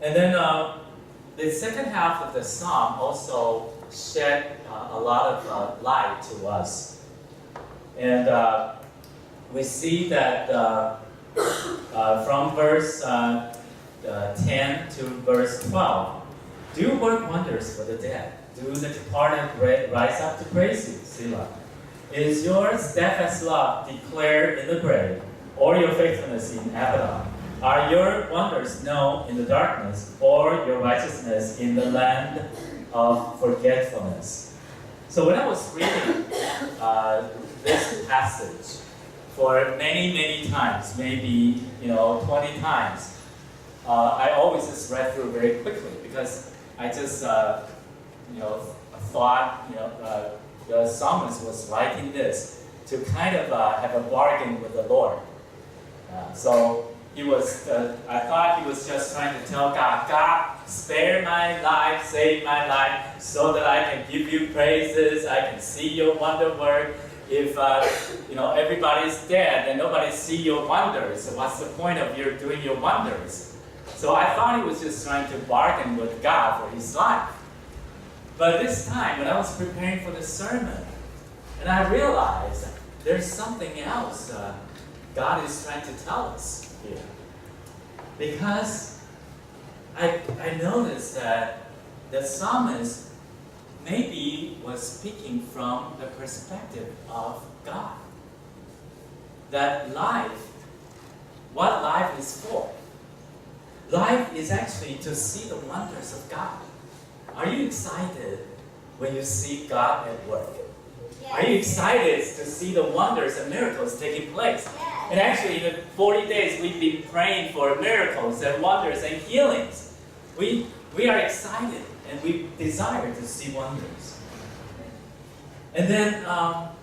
And then the second half of the psalm also shed a lot of light to us. And we see that from verse 10 to verse 12, do work wonders for the dead. Do the departed rise up to praise you, Selah. Is your steadfast love declared in the grave, or your faithfulness in Abaddon? Are your wonders known in the darkness, or your righteousness in the land of forgetfulness? So when I was reading this passage for many, many times, maybe 20 times, I always just read through very quickly because I just thought the psalmist was writing this to kind of have a bargain with the Lord. So he was, I thought he was just trying to tell God, God, spare my life, save my life, so that I can give you praises, I can see your wonder work. If everybody's dead and nobody see your wonders, so what's the point of your doing your wonders? So I thought he was just trying to bargain with God for his life. But this time, when I was preparing for the sermon, and I realized there's something else God is trying to tell us here. Because I noticed that the psalmist maybe was speaking from the perspective of God. That life, what life is for. Life is actually to see the wonders of God. Are you excited when you see God at work? Yes. Are you excited to see the wonders and miracles taking place? Yes. And actually, in the 40 days, we've been praying for miracles and wonders and healings. We are excited and we desire to see wonders. And then I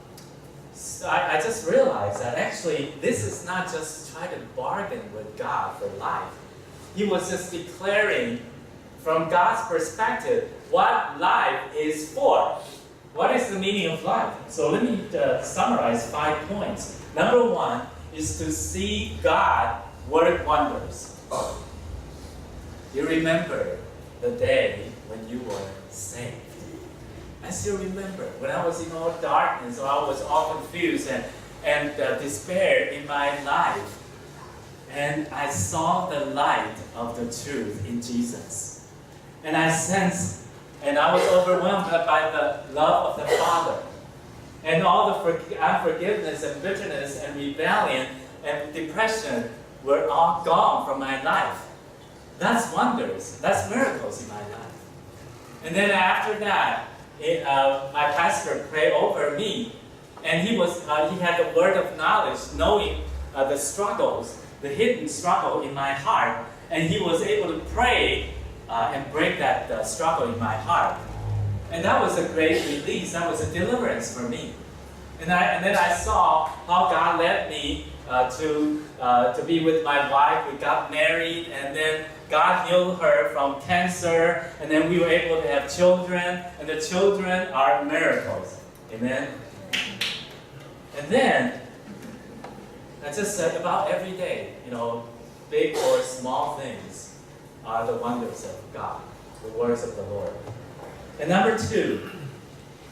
just realized that actually this is not just trying to bargain with God for life. He was just declaring from God's perspective what life is for. What is the meaning of life? So let me summarize 5 points. Number 1 is to see God work wonders. You remember the day when you were saved. I still remember when I was in all darkness, or I was all confused and despair in my life. And I saw the light of the truth in Jesus. And I sensed, and I was overwhelmed by the love of the Father. And all the unforgiveness and bitterness and rebellion and depression were all gone from my life. That's wonders. That's miracles in my life. And then after that, my pastor prayed over me. And he had the word of knowledge, knowing the struggles, the hidden struggle in my heart. And he was able to pray and break that struggle in my heart. And that was a great release. That was a deliverance for me. And then I saw how God led me to be with my wife. We got married, and then God healed her from cancer, and then we were able to have children, and the children are miracles. Amen? And then, I just said about every day, big or small things are the wonders of God, the words of the Lord. And number 2,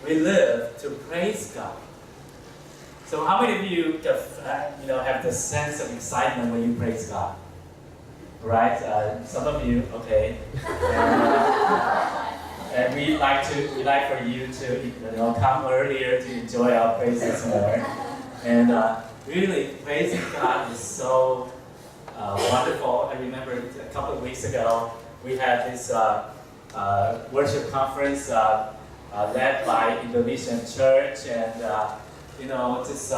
we live to praise God. So how many of you have the sense of excitement when you praise God? Right? Some of you, okay. And we like for you to come earlier to enjoy our praises more. And really, praising God is so wonderful. I remember a couple of weeks ago, we had this worship conference led by Indonesian church, and just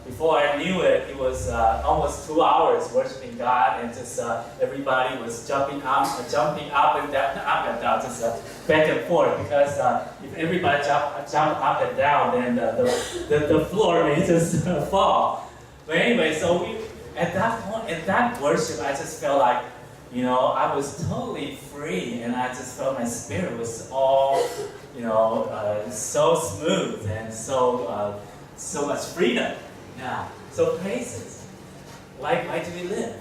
before I knew it, it was almost 2 hours worshiping God, and just everybody was jumping up and down, just back and forth. Because if everybody jump up and down, then the floor may just fall. But anyway, so at that point, at that worship, I just felt like, I was totally free, and I just felt my spirit was all, so smooth and so much freedom. Yeah. So praises. Why do we live?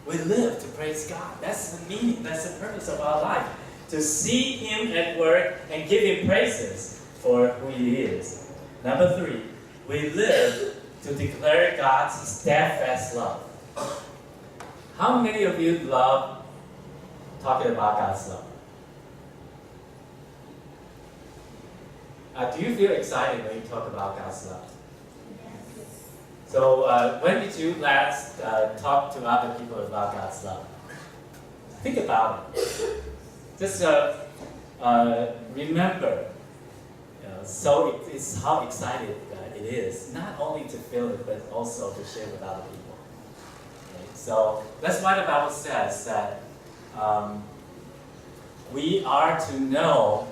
we live to praise God. That's the meaning, that's the purpose of our life. To see Him at work and give Him praises for who He is. Number 3, we live to declare God's steadfast love. How many of you love talking about God's love? Do you feel excited when you talk about God's love? Yes. So when did you last talk to other people about God's love? Think about it. Just remember, so it's how excited it is, not only to feel it, but also to share with other people. Okay? So that's why the Bible says that we are to know,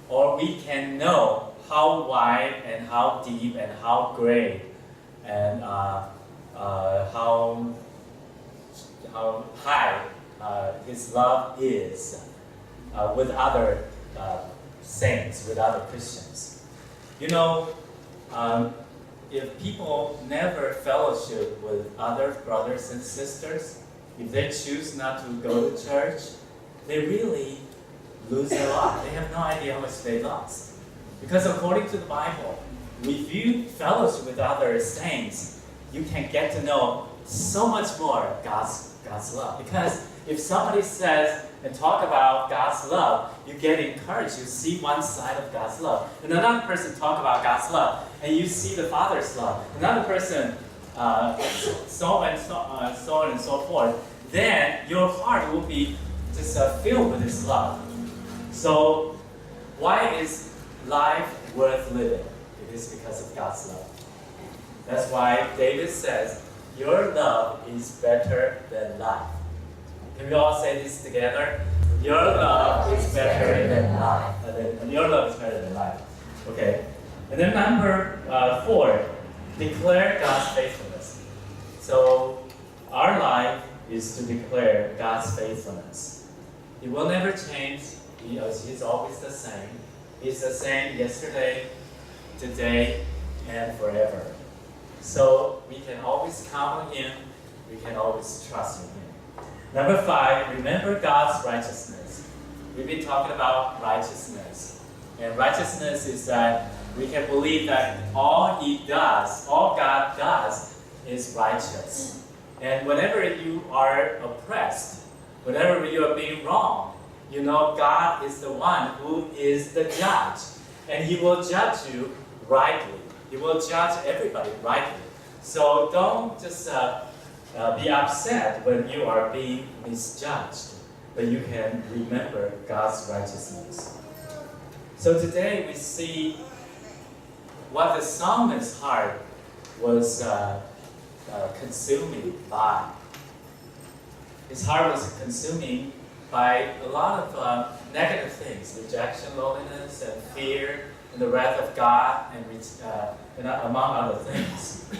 or we can know how wide and how deep and how great and how high His love is with other saints, with other Christians. You know, if people never fellowship with other brothers and sisters, if they choose not to go to church, they really lose a lot. They have no idea how much they lost. Because according to the Bible, if you fellowship with other saints, you can get to know so much more of God's love. Because if somebody says and talk about God's love, you get encouraged. You see one side of God's love. And another person talk about God's love, and you see the Father's love. Another person, so on and so forth. Then your heart will be just filled with His love. So, why is life worth living? It is because of God's love. That's why David says, your love is better than life. Can we all say this together? Your love is better than life. Your love is better than life. Okay. And then number 4, declare God's faithfulness. So our life is to declare God's faithfulness. He will never change. He's always the same. He's the same yesterday, today, and forever. So we can always count on Him. We can always trust in Him. Number 5, remember God's righteousness. We've been talking about righteousness. And righteousness is that we can believe that all God does is righteous. And whenever you are oppressed, whenever you are being wrong, you know God is the one who is the judge. And He will judge you rightly. He will judge everybody rightly. So don't just be upset when you are being misjudged, but you can remember God's righteousness. So today we see what the psalmist's heart was consuming by. His heart was consuming by a lot of negative things: rejection, loneliness, and fear, and the wrath of God, and among other things.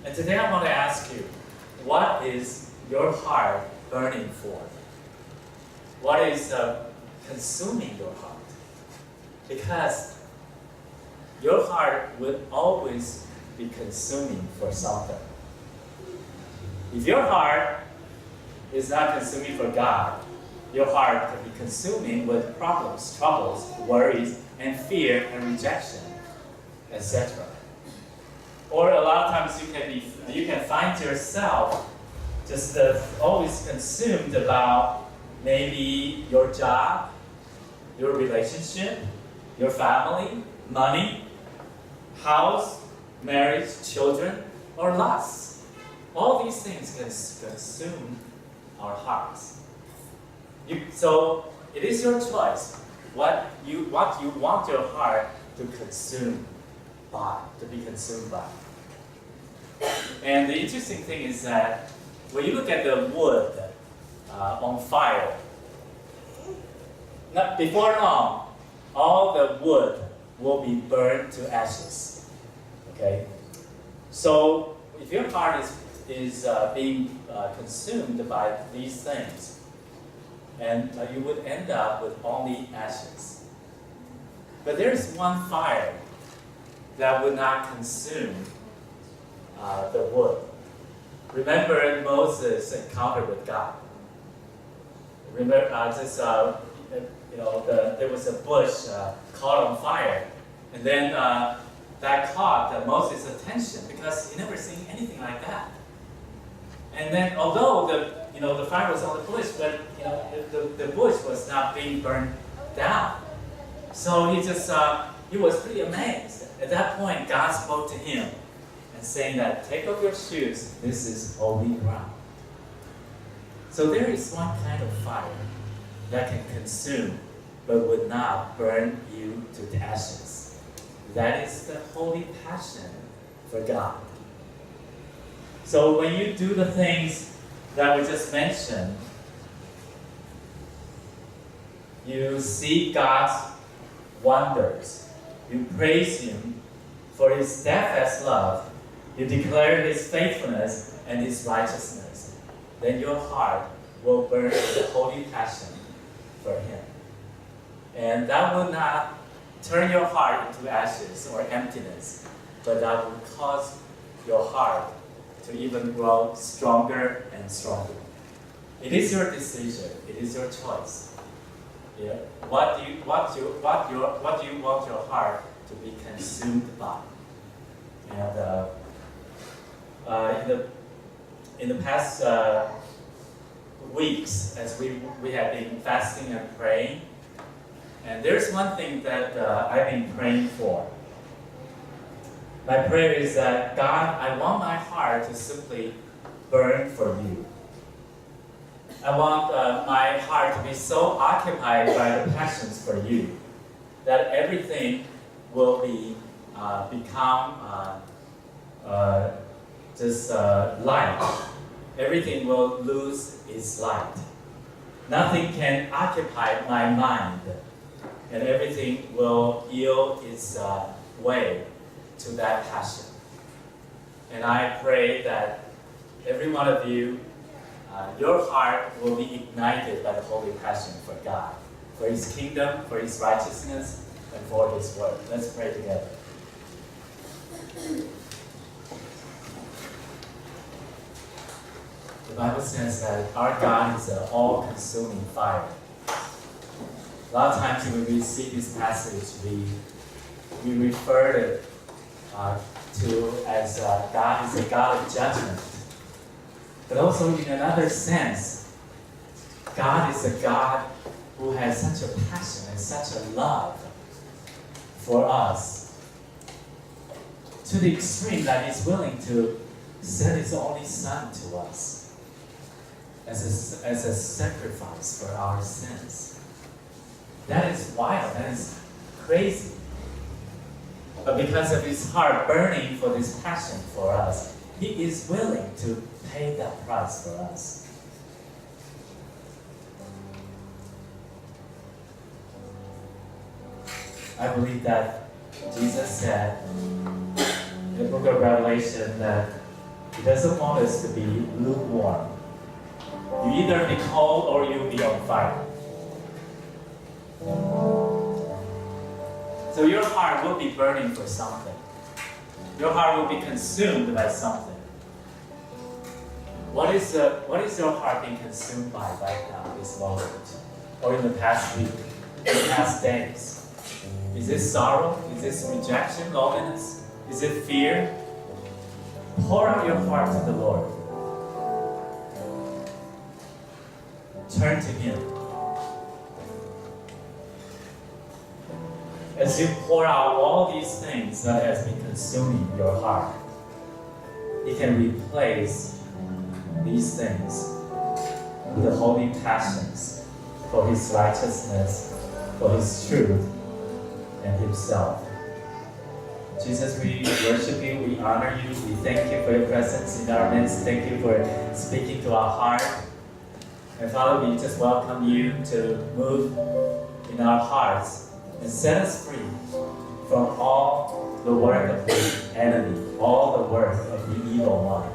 And today I want to ask you, what is your heart burning for? What is consuming your heart? Because your heart will always be consuming for something. If your heart is not consuming for God, your heart could be consuming with problems, troubles, worries, and fear and rejection, etc. Or a lot of times you can find yourself just always consumed about maybe your job, your relationship, your family, money, house, marriage, children, or lust. All these things can consume our hearts. So it is your choice what you want your heart to consume by, to be consumed by. And the interesting thing is that when you look at the wood on fire, before long, all the wood will be burned to ashes. Okay? So if your heart is being consumed by these things, and you would end up with only ashes. But there is one fire that would not consume the wood. remember Moses' encounter with God. Remember, there was a bush caught on fire, and then that caught Moses' attention because he never seen anything like that. And then, although the fire was on the bush, but the bush was not being burned down. So he was pretty amazed. At that point, God spoke to him and saying that, take off your shoes, this is holy ground. So there is one kind of fire that can consume but would not burn you to ashes. That is the holy passion for God. So when you do the things that we just mentioned, you see God's wonders. You praise Him for His steadfast love. You declare His faithfulness and His righteousness. Then your heart will burn with a holy passion for Him. And that will not turn your heart into ashes or emptiness, but that will cause your heart to even grow stronger and stronger. It is your decision. It is your choice. Yeah. What do you want your heart to be consumed by? And in the past weeks, as we have been fasting and praying, and there's one thing that I've been praying for. My prayer is that, God, I want my heart to simply burn for you. I want my heart to be so occupied by the passions for you that everything will become light. Everything will lose its light. Nothing can occupy my mind, and everything will yield its way to that passion. And I pray that every one of you, your heart will be ignited by the holy passion for God, for His kingdom, for His righteousness, and for His word. Let's pray together. The Bible says that our God is an all-consuming fire. A lot of times when we see this passage, we refer it to as God is a God of judgment. But also in another sense, God is a God who has such a passion and such a love for us, to the extreme that He's willing to send His only Son to us as a sacrifice for our sins. That is wild, that is crazy. But because of His heart burning for this passion for us, He is willing to pay that price for us. I believe that Jesus said in the book of Revelation that He doesn't want us to be lukewarm. You either be cold or you'll be on fire. So your heart will be burning for something. Your heart will be consumed by something. What is your heart being consumed by right now, this moment? Or in the past week, in the past days? Is it sorrow? Is it rejection, loneliness? Is it fear? Pour out your heart to the Lord. Turn to Him. As you pour out all these things that has been consuming your heart, He can replace these things with the holy passions for His righteousness, for His truth, and Himself. Jesus, we worship You, we honor You, we thank You for Your presence in our midst. Thank You for speaking to our heart. And Father, we just welcome You to move in our hearts and set us free from all the work of the enemy, all the work of the evil one.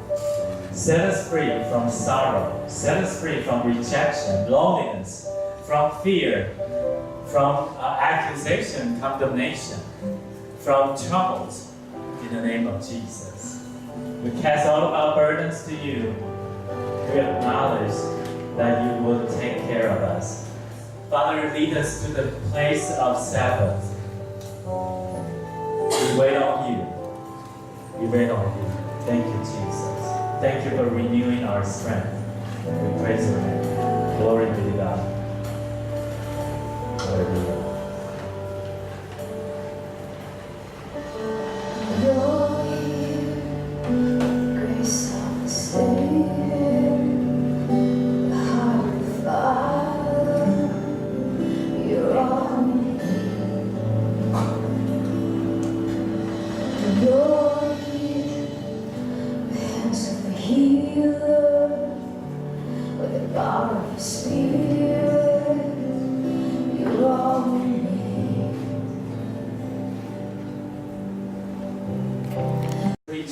Set us free from sorrow. Set us free from rejection, loneliness, from fear, from accusation, condemnation, from troubles, in the name of Jesus. We cast all of our burdens to you. We acknowledge that you will take care of us. Father, lead us to the place of Sabbath. We wait on you. We wait on you. Thank you, Jesus. Thank you for renewing our strength. We praise your name. Glory be to God. Hallelujah.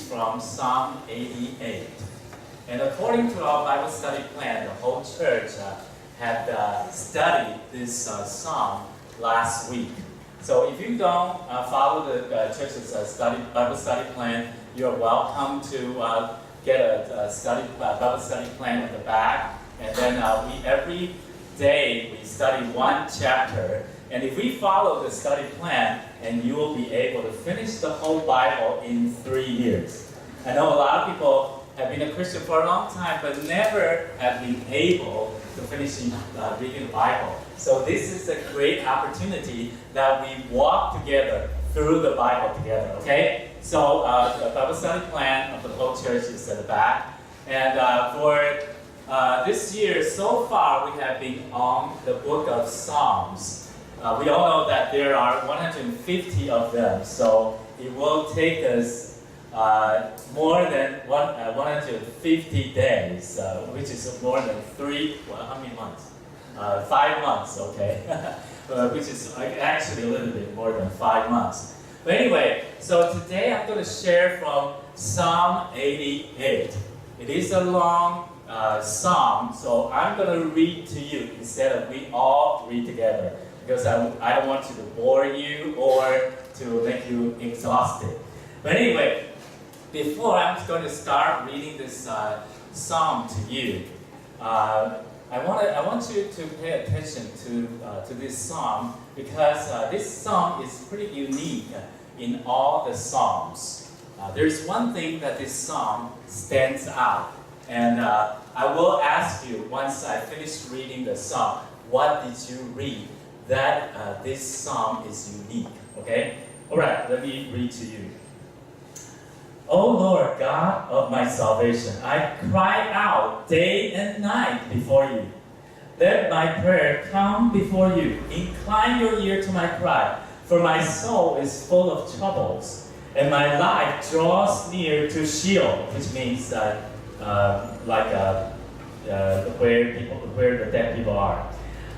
From Psalm 88. And according to our Bible study plan, the whole church had studied this psalm last week. So if you don't follow the church's Bible study plan, you're welcome to get a Bible study plan at the back. And then every day we study one chapter. And if we follow the study plan, and you will be able to finish the whole Bible in 3 years. I know a lot of people have been a Christian for a long time, but never have been able to finish reading the Bible. So this is a great opportunity that we walk together through the Bible together, okay? So the Bible study plan of the whole church is at the back. And for this year, so far, we have been on the book of Psalms. We all know that there are 150 of them, so it will take us more than 150 days, which is more than how many months? 5 months, okay? Which is actually a little bit more than 5 months. But anyway, so today I'm going to share from Psalm 88. It is a long psalm, so I'm going to read to you instead of we all read together. Because I don't want to bore you or to make you exhausted. But anyway, before I'm going to start reading this psalm to you, I want you to pay attention to this psalm because this psalm is pretty unique in all the psalms. There's one thing that this psalm stands out, and I will ask you once I finish reading the psalm, what did you read? That this psalm is unique, okay? All right, let me read to you. O Lord God of my salvation, I cry out day and night before you. Let my prayer come before you. Incline your ear to my cry, for my soul is full of troubles, and my life draws near to Sheol, which means where the dead people are.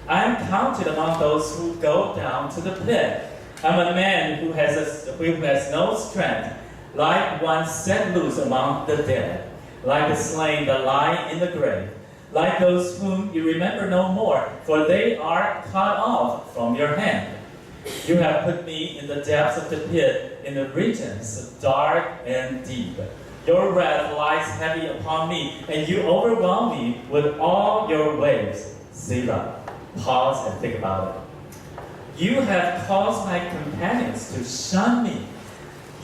I am counted among those who go down to the pit. I'm a man who has no strength, like one set loose among the dead, like the slain that lie in the grave, like those whom you remember no more, for they are cut off from your hand. You have put me in the depths of the pit, in the regions dark and deep. Your wrath lies heavy upon me, and you overwhelm me with all your waves. Selah. Pause and think about it. You have caused my companions to shun me.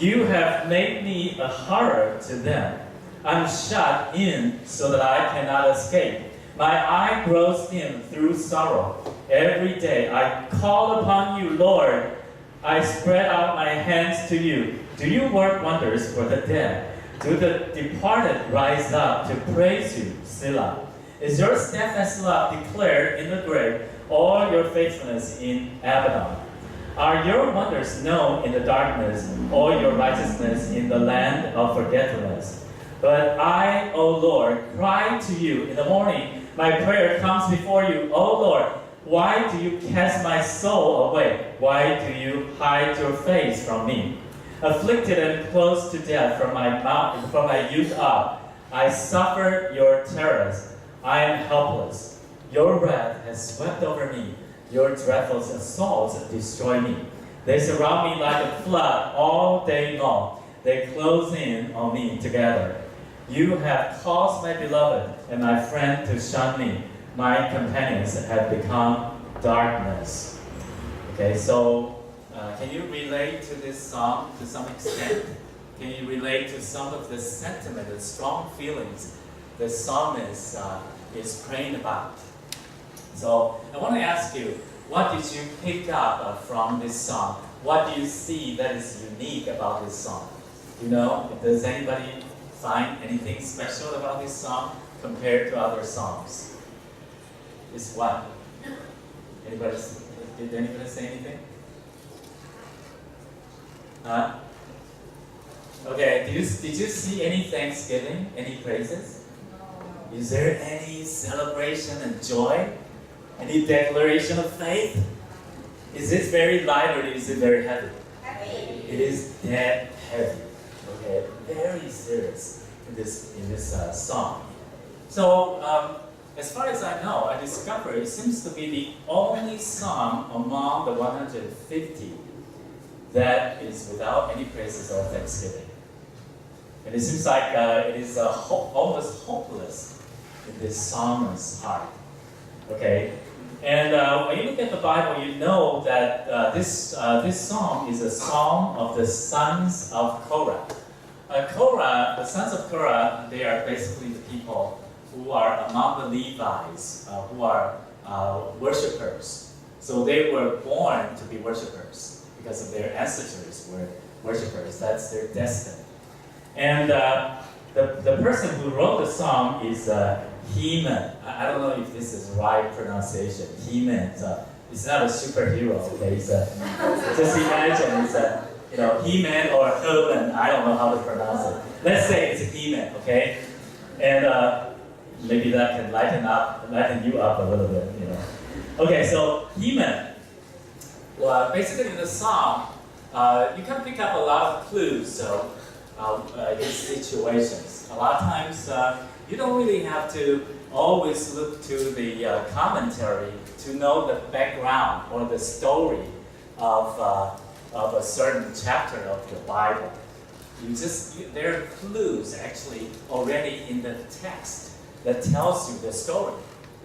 You have made me a horror to them. I'm shut in so that I cannot escape. My eye grows dim through sorrow. Every day I call upon you, Lord. I spread out my hands to you. Do you work wonders for the dead? Do the departed rise up to praise you, Selah? Is your steadfast love declared in the grave, or your faithfulness in Abaddon? Are your wonders known in the darkness, or your righteousness in the land of forgetfulness? But I, O Lord, cry to you in the morning. My prayer comes before you, O Lord. Why do you cast my soul away? Why do you hide your face from me? Afflicted and close to death from my youth up, I suffer your terrors. I am helpless. Your wrath has swept over me. Your dreadful assaults destroy me. They surround me like a flood all day long. they close in on me together. You have caused my beloved and my friend to shun me. My companions have become darkness. Okay, so can you relate to this song to some extent? Can you relate to some of the sentiment, the strong feelings the psalmist is praying about? So I want to ask you, what did you pick up from this song? What do you see that is unique about this song? You know, does anybody find anything special about this song compared to other songs? It's what? Anybody? Did anybody say anything? Huh? Okay. Did you see any thanksgiving? Any praises? No. Is there any celebration and joy? Any declaration of faith? Is it very light or is it very heavy? Heavy. It is dead heavy. Okay, very serious in this song. So as far as I know, I discovered it seems to be the only song among the 150 that is without any praises or thanksgiving. And it seems like it is almost hopeless in this psalmist's heart. Okay, and when you look at the Bible, you know that this song is a song of the sons of Korah. The sons of Korah, they are basically the people who are among the Levites, who are worshippers. So they were born to be worshippers because of their ancestors were worshippers. That's their destiny. And the person who wrote the song is Heman. I don't know if this is right pronunciation. Heman. It's not a superhero. Okay, just imagine it's He-Man or Herman. I don't know how to pronounce it. Let's say it's He-Man. Okay, and maybe that can lighten you up a little bit. Okay, so He-Man. Well, basically in the song, you can pick up a lot of clues. So his situations. A lot of times. You don't really have to always look to the commentary to know the background or the story of a certain chapter of the Bible. There are clues actually already in the text that tells you the story.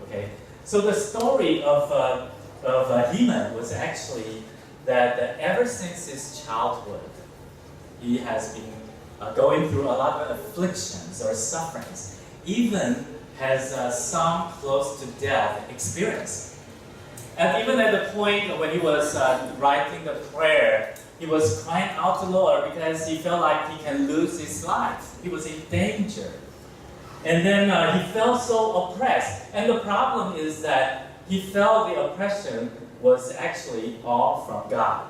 Okay, so the story of Heman was actually that ever since his childhood, he has been going through a lot of afflictions or sufferings. Even has some close to death experience. And even at the point when he was writing the prayer, he was crying out to the Lord because he felt like he can lose his life. He was in danger. And then he felt so oppressed. And the problem is that he felt the oppression was actually all from God.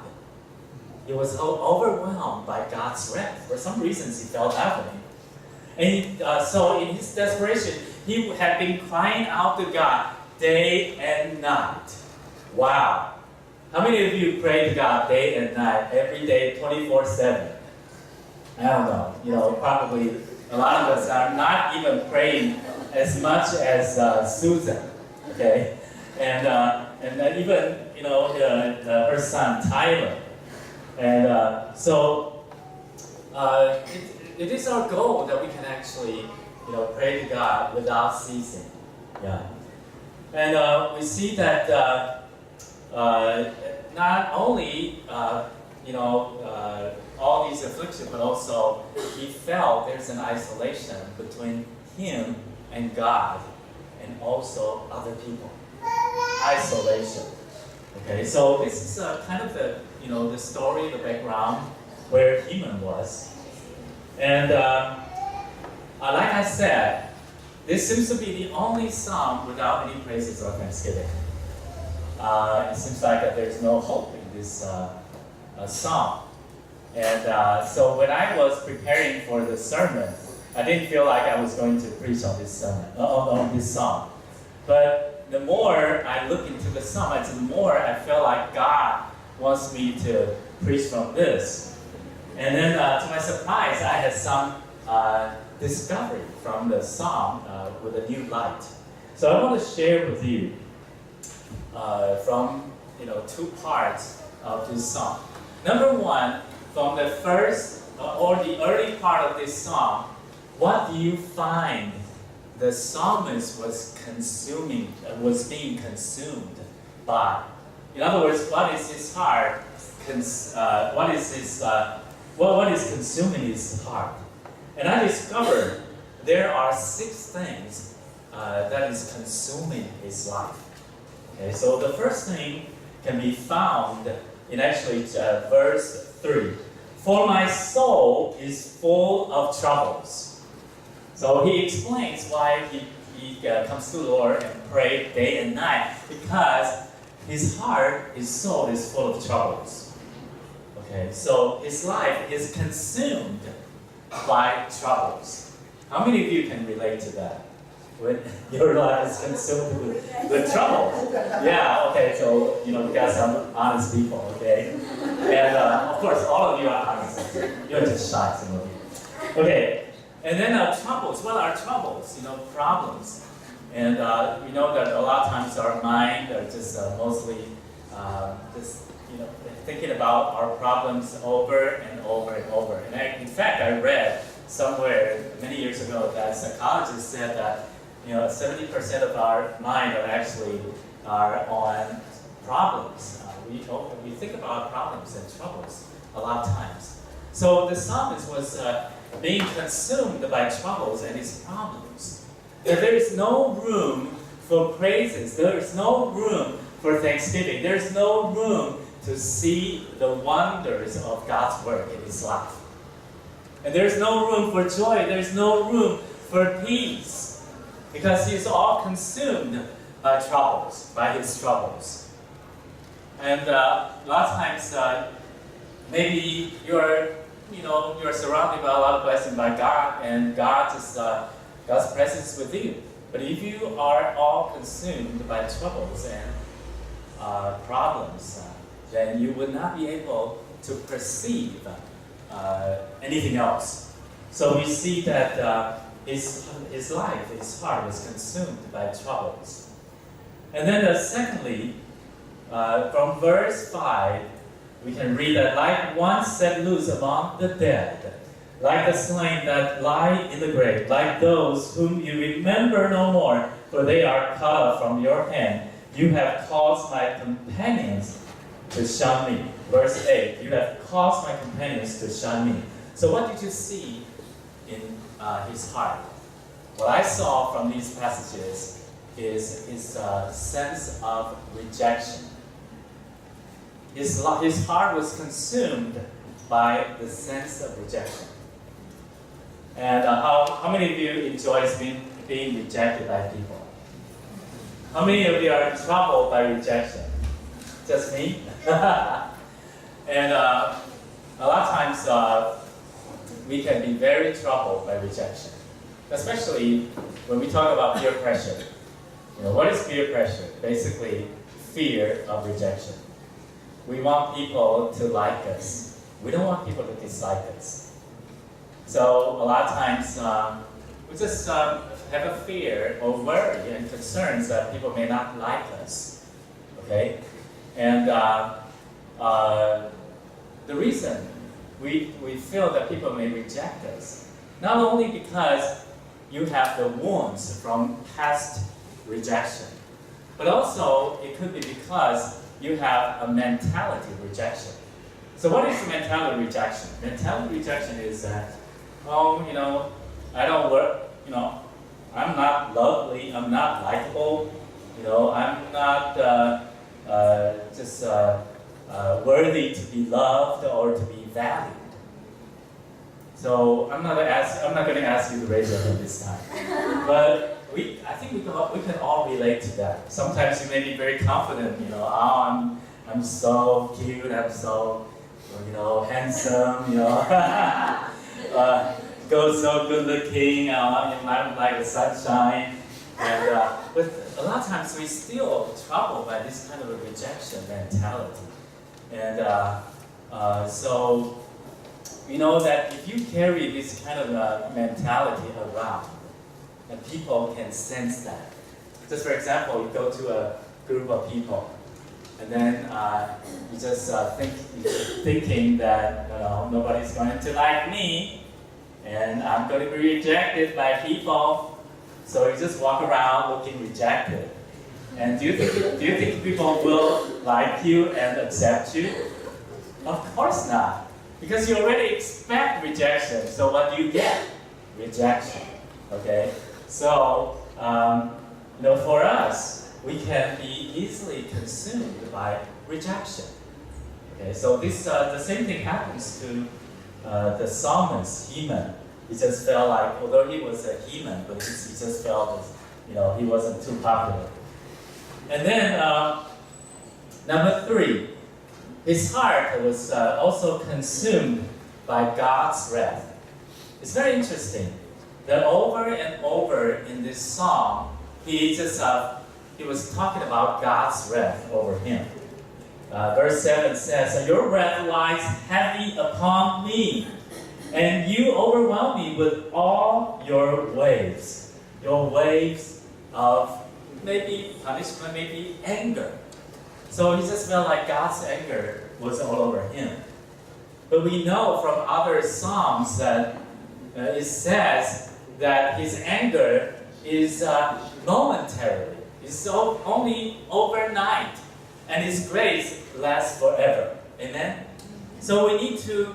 He was overwhelmed by God's wrath. For some reasons he felt that way. And so in his desperation, he had been crying out to God day and night. Wow. How many of you pray to God day and night, every day, 24/7? I don't know. Probably a lot of us are not even praying as much as Susan. Okay? And then even, her son, Tyler. And so it is our goal that we can actually, pray to God without ceasing. Yeah. And we see that not only, all these afflictions, but also he felt there's an isolation between him and God, and also other people. Isolation. Okay, so this is kind of the, the story, the background where Heman was. And like I said, this seems to be the only psalm without any praises or thanksgiving. It seems like that there's no hope in this psalm. And so when I was preparing for the sermon, I didn't feel like I was going to preach on this sermon, on this psalm. But the more I look into the psalm, the more I feel like God wants me to preach from this. And then to my surprise, I had some discovery from the psalm with a new light. So I want to share with you from two parts of this psalm. Number one, from the first or the early part of this psalm, what do you find the psalmist was being consumed by? In other words, what is his heart? What is consuming his heart? And I discovered there are 6 things that is consuming his life. Okay, so the first thing can be found in actually verse 3. For my soul is full of troubles. So he explains why he comes to the Lord and prays day and night, because his heart, his soul is full of troubles. Okay, so his life is consumed by troubles. How many of you can relate to that? When your life is consumed with trouble? Yeah, okay, so, we got some honest people, okay? And of course, all of you are honest. You're just shy, some of you. Okay, and then troubles. What are troubles? Problems. And we know that a lot of times our mind are just mostly thinking about our problems over and over and over. And in fact, I read somewhere many years ago that psychologists said that 70% of our mind are on problems. We think about problems and troubles a lot of times. So the psalmist was being consumed by troubles and his problems. That there is no room for praises. There is no room for thanksgiving. There is no room to see the wonders of God's work in his life. And there's no room for joy. There's no room for peace, because he's all consumed by troubles, by his troubles. And a lot of times, maybe you're surrounded by a lot of blessings by God, and God's presence with you. But if you are all consumed by troubles and problems, then you would not be able to perceive anything else. So we see that his life, his heart was consumed by troubles. And then secondly, from verse 5, we can read that like one set loose among the dead, like the slain that lie in the grave, like those whom you remember no more, for they are cut off from your hand. You have caused my companions to shun me. Verse 8, you have caused my companions to shun me. So what did you see in his heart? What I saw from these passages is his sense of rejection. His heart was consumed by the sense of rejection. And how many of you enjoy being rejected by people? How many of you are troubled by rejection? Just me? And a lot of times we can be very troubled by rejection, especially when we talk about peer pressure. What is peer pressure? Basically, fear of rejection. We want people to like us. We don't want people to dislike us. So a lot of times we just have a fear or worry and concerns that people may not like us. Okay? And the reason we feel that people may reject us, not only because you have the wounds from past rejection, but also it could be because you have a mentality rejection. So what is mentality rejection? Mentality rejection is that, I don't work, I'm not lovely, I'm not likable, I'm not worthy to be loved or to be valued. So I'm not going to ask you to raise your hand this time. But I think we can all relate to that. Sometimes you may be very confident, I'm so cute, I'm so, handsome, so good looking, I'm like the sunshine. And but a lot of times we still troubled by this kind of a rejection mentality. And so we know that if you carry this kind of mentality around, and people can sense that. Just for example, you go to a group of people, and and then you just thinking that nobody's going to like me, and I'm going to be rejected by people. So you just walk around looking rejected. And do you think people will like you and accept you? Of course not, because you already expect rejection. So what do you get? Rejection. Okay. So for us, we can be easily consumed by rejection. Okay. So this the same thing happens to the psalmist Heman. He just felt like, although he was a Heman, but he just felt as, he wasn't too popular. And then number 3, his heart was also consumed by God's wrath. It's very interesting that over and over in this song, he was talking about God's wrath over him. Verse 7 says, "Your wrath lies heavy upon me, and you overwhelm me with all your waves." Your waves of maybe punishment, maybe anger. So he just felt like God's anger was all over him. But we know from other Psalms that it says that his anger is momentary. It's only overnight. And his grace lasts forever. Amen? So we need to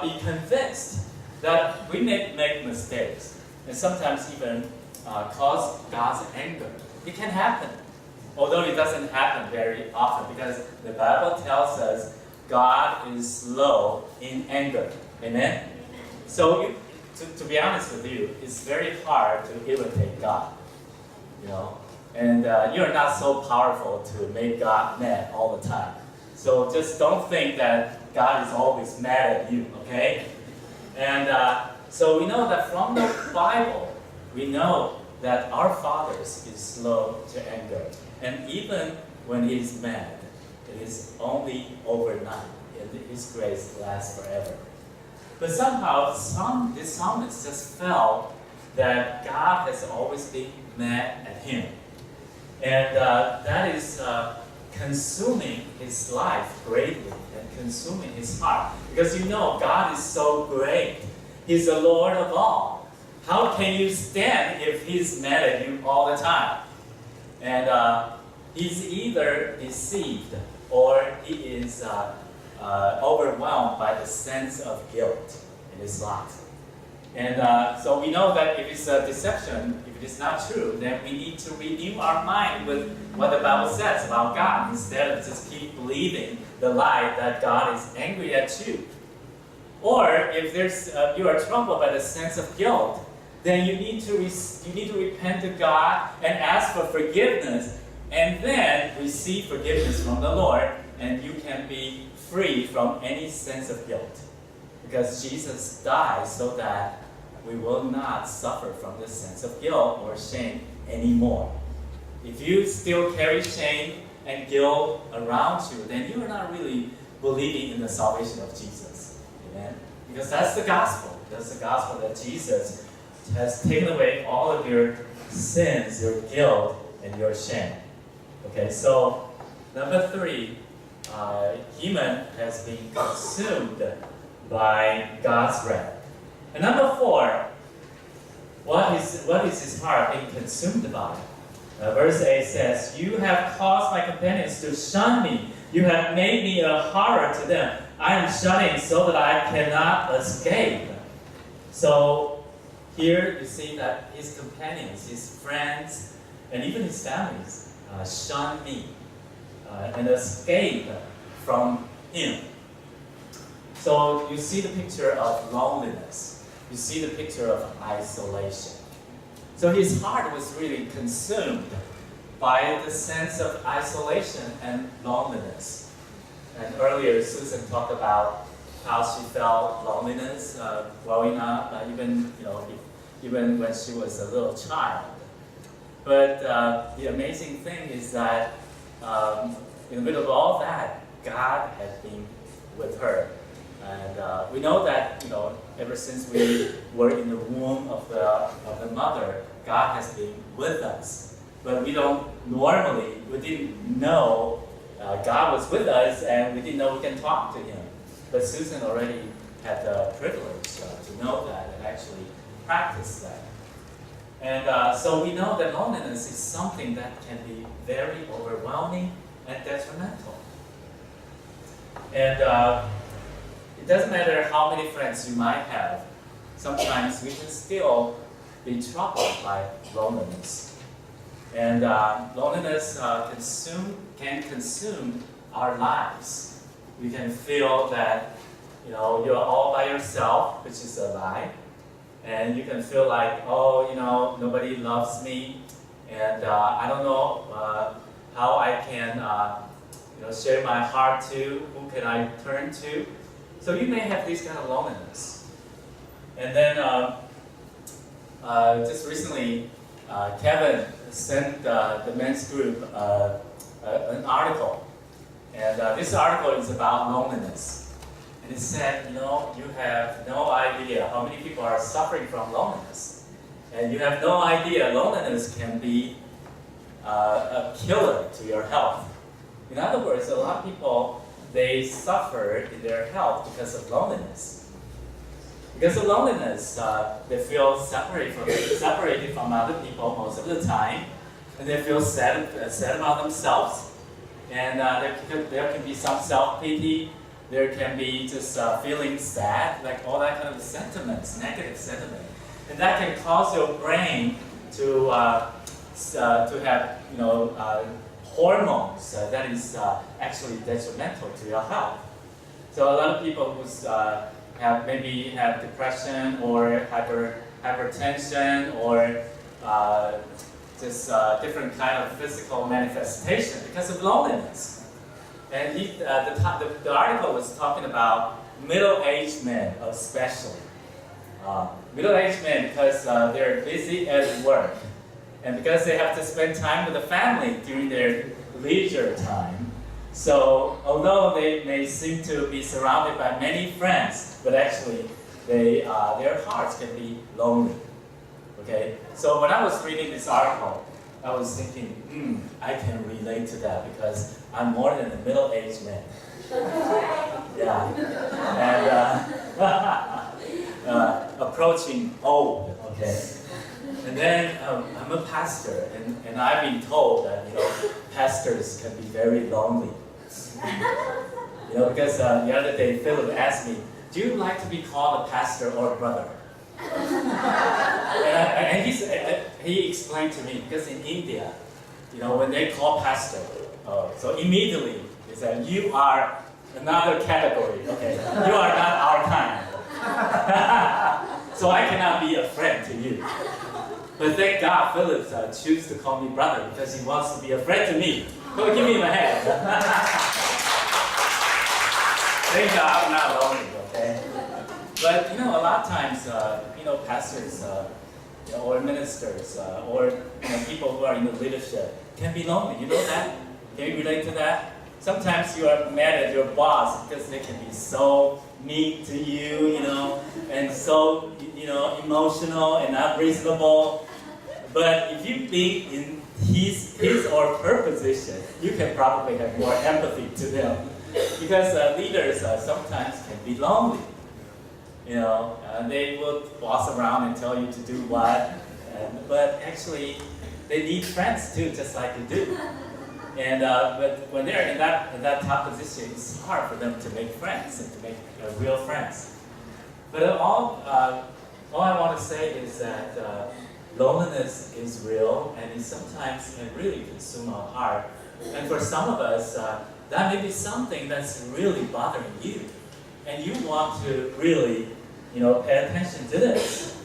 be convinced that we may make mistakes. And sometimes even cause God's anger. It can happen. Although it doesn't happen very often, because the Bible tells us God is slow in anger. Amen? So, to be honest with you, it's very hard to irritate God. And you're not so powerful to make God mad all the time. So just don't think that God is always mad at you, okay? And so we know that from the Bible, we know that our Father is slow to anger. And even when He is mad, it is only overnight, and His grace lasts forever. But somehow, this psalmist just felt that God has always been mad at him. And that is consuming his life greatly and consuming his heart. Because God is so great. He's the Lord of all. How can you stand if He's mad at you all the time? And he's either deceived or he is overwhelmed by the sense of guilt in his life. And so we know that if it's a deception, if it is not true, then we need to renew our mind with what the Bible says about God, instead of just keep believing the lie that God is angry at you. Or if you are troubled by the sense of guilt, then you need to repent to God and ask for forgiveness, and then receive forgiveness from the Lord, and you can be free from any sense of guilt. Because Jesus died so that we will not suffer from the sense of guilt or shame anymore. If you still carry shame and guilt around you, then you are not really believing in the salvation of Jesus. Amen? Because that's the gospel. That's the gospel that Jesus has taken away all of your sins, your guilt, and your shame. Okay, so number 3, Heman has been consumed by God's wrath. And number 4, what is his heart being consumed by? Verse 8 says, "You have caused my companions to shun me. You have made me a horror to them. I am shunning so that I cannot escape." So here you see that his companions, his friends, and even his families shun me and escape from him. So you see the picture of loneliness. You see the picture of isolation. So his heart was really consumed by the sense of isolation and loneliness. And earlier, Susan talked about how she felt loneliness growing up, even when she was a little child. But the amazing thing is that in the middle of all that, God had been with her. And we know that ever since we were in the womb of the mother, God has been with us. But we didn't know God was with us and we didn't know we can talk to Him. But Susan already had the privilege to know that and actually practice that. And so we know that loneliness is something that can be very overwhelming and detrimental. And it doesn't matter how many friends you might have, sometimes we can still be troubled by loneliness. And loneliness can consume our lives. We can feel that you're all by yourself, which is a lie. And you can feel like, nobody loves me, and I don't know how I can share my heart to, who can I turn to. So you may have this kind of loneliness. And then just recently, Kevin sent the men's group an article. And this article is about loneliness. And it said, you have no idea how many people are suffering from loneliness. And you have no idea loneliness can be a killer to your health. In other words, a lot of people, they suffer in their health because of loneliness. Because of loneliness, they feel separated from other people most of the time. And they feel sad about themselves. And there can be some self-pity. There can be just feeling sad, like all that kind of sentiments, negative sentiment. And that can cause your brain to have hormones that is actually detrimental to your health. So a lot of people who maybe have depression or hypertension or just different kind of physical manifestation because of loneliness. And the article was talking about middle-aged men especially. Middle-aged men because they're busy at work. And because they have to spend time with the family during their leisure time. So although they may seem to be surrounded by many friends, but actually their hearts can be lonely. Okay? So when I was reading this article, I was thinking, I can relate to that because I'm more than a middle-aged man. Yeah. And approaching old, okay? And then I'm a pastor, and I've been told that, pastors can be very lonely. Because the other day Philip asked me, do you like to be called a pastor or a brother? And he explained to me, because in India, when they call pastor, so immediately he said, you are another category, okay? You are not our kind. So I cannot be a friend to you. But thank God Philip chose to call me brother because he wants to be a friend to me. So give me my hand. Thank God I'm not lonely, okay? But a lot of times, pastors or ministers or people who are in the leadership can be lonely. You know that? Can you relate to that? Sometimes you are mad at your boss because they can be so mean to you, and so emotional and unreasonable. But if you be in his or her position, you can probably have more empathy to them. Because leaders sometimes can be lonely. They will boss around and tell you to do what, but actually they need friends too, just like you do. And but when they're in that top position, it's hard for them to make friends and to make real friends. But all I want to say is that loneliness is real, and it sometimes can really consume our heart. And for some of us, that may be something that's really bothering you, and you want to really, pay attention to this.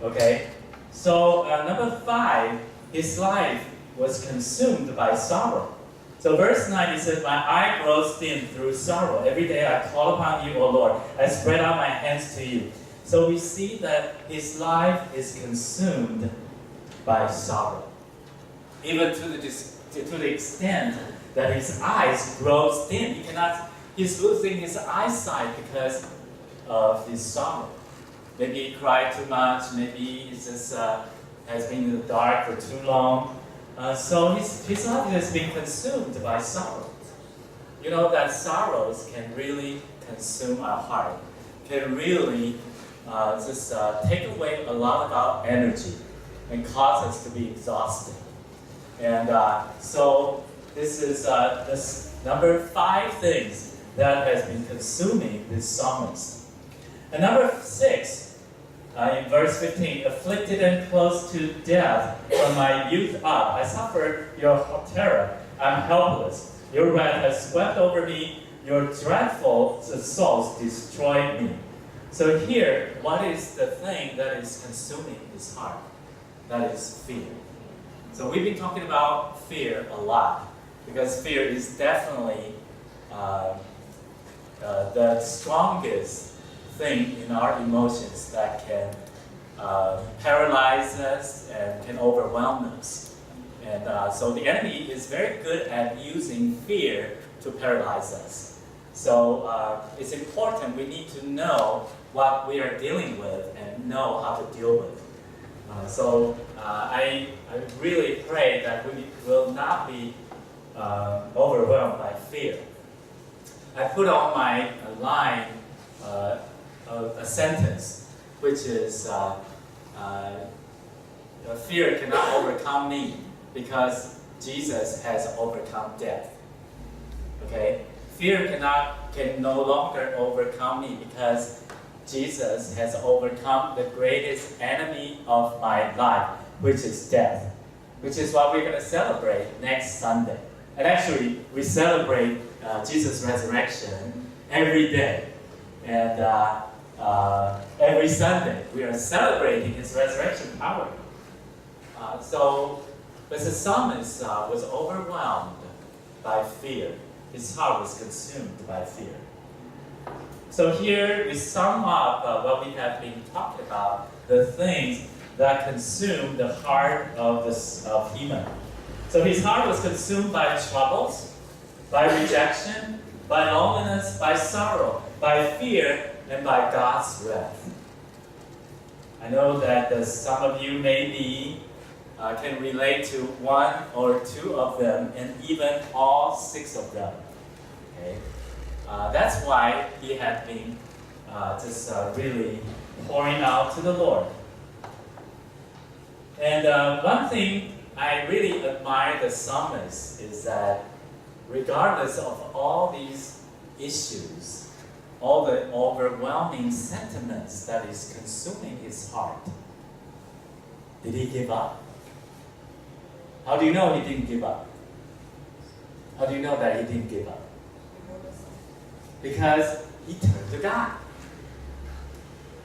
Okay. So number 5, his life was consumed by sorrow. So verse 9, it says, my eye grows dim through sorrow. Every day I call upon you, O Lord. I spread out my hands to you. So we see that his life is consumed by sorrow. Even to the extent that his eyes grows dim. He's losing his eyesight because of his sorrow. Maybe he cried too much. Maybe he just has been in the dark for too long. So his life has been consumed by sorrow. you know that sorrows can really consume our heart, can really just take away a lot of our energy and cause us to be exhausted. And so this is this number 5 things that has been consuming this psalmist. And number 6, in verse 15, afflicted and close to death from my youth up, I suffer your terror, I'm helpless. Your wrath has swept over me, your dreadful assaults destroyed me. So here, what is the thing that is consuming his heart? That is fear. So we've been talking about fear a lot, because fear is definitely the strongest thing in our emotions that can paralyze us and can overwhelm us. And so the enemy is very good at using fear to paralyze us. So it's important, we need to know what we are dealing with and know how to deal with it. So I really pray that we will not be overwhelmed by fear. I put on my line a sentence, which is, fear cannot overcome me because Jesus has overcome death. Okay? Fear can no longer overcome me because Jesus has overcome the greatest enemy of my life, which is death, which is what we're going to celebrate next Sunday. And actually, we celebrate Jesus' resurrection every day. And every Sunday, we are celebrating his resurrection power. But the psalmist was overwhelmed by fear. His heart was consumed by fear. So here we sum up what we have been talking about, the things that consume the heart of Heman. So his heart was consumed by troubles, by rejection, by loneliness, by sorrow, by fear, and by God's wrath. I know that some of you maybe can relate to 1 or 2 of them, and even all 6 of them. Okay? That's why he had been really pouring out to the Lord. And one thing I really admire the psalmist is that regardless of all these issues, all the overwhelming sentiments that is consuming his heart, did he give up? How do you know he didn't give up? How do you know that he didn't give up? Because he turned to God.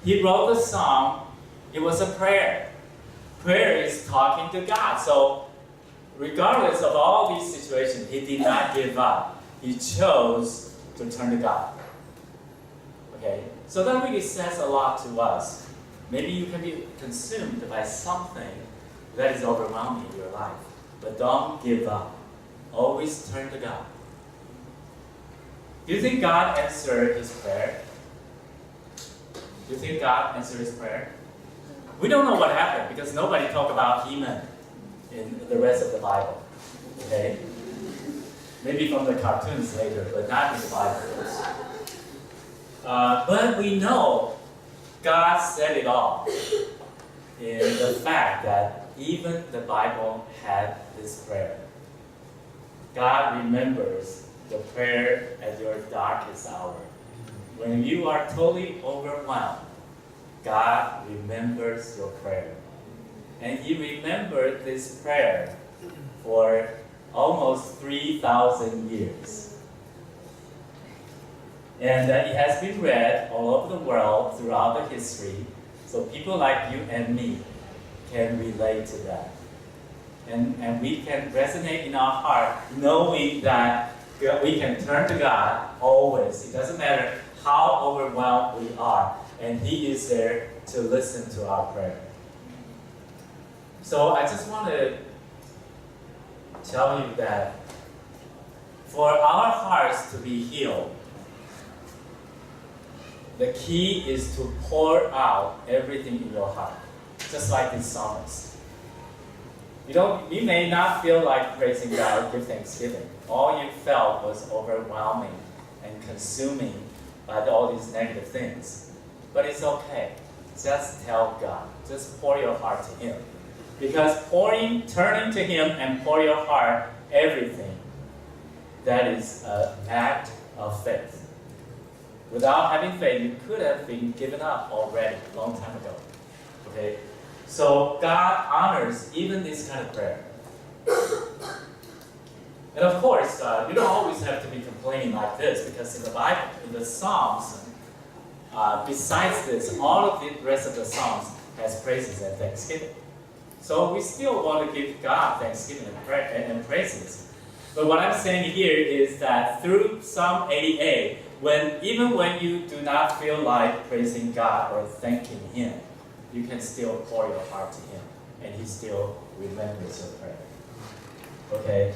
He wrote the song, it was a prayer. Prayer is talking to God. So regardless of all these situations, he did not give up. He chose to turn to God. Okay? So that really says a lot to us. Maybe you can be consumed by something that is overwhelming in your life. But don't give up. Always turn to God. Do you think God answered his prayer? Do you think God answered his prayer? We don't know what happened because nobody talked about Heman in the rest of the Bible. Okay? Maybe from the cartoons later, but not in the Bible. But we know God said it all in the fact that even the Bible had this prayer. God remembers the prayer at your darkest hour. When you are totally overwhelmed, God remembers your prayer. And he remembered this prayer for almost 3,000 years. And it has been read all over the world throughout the history, so people like you and me can relate to that. And we can resonate in our heart knowing that we can turn to God always. It doesn't matter how overwhelmed we are, and he is there to listen to our prayer. So I just want to tell you that for our hearts to be healed, the key is to pour out everything in your heart, just like this psalmist. You may not feel like praising God or give thanksgiving. All you felt was overwhelming and consuming by all these negative things. But it's okay. Just tell God. Just pour your heart to Him. Because turning to Him and pour your heart, everything, that is an act of faith. Without having faith, you could have been given up already, a long time ago. Okay? So God honors even this kind of prayer. And of course, you don't always have to be complaining like this, because in the Bible, in the Psalms, besides this, all of the rest of the Psalms has praises and thanksgiving. So we still want to give God thanksgiving and praises. But what I'm saying here is that through Psalm 88, even when you do not feel like praising God or thanking Him, you can still pour your heart to Him, and He still remembers your prayer. Okay?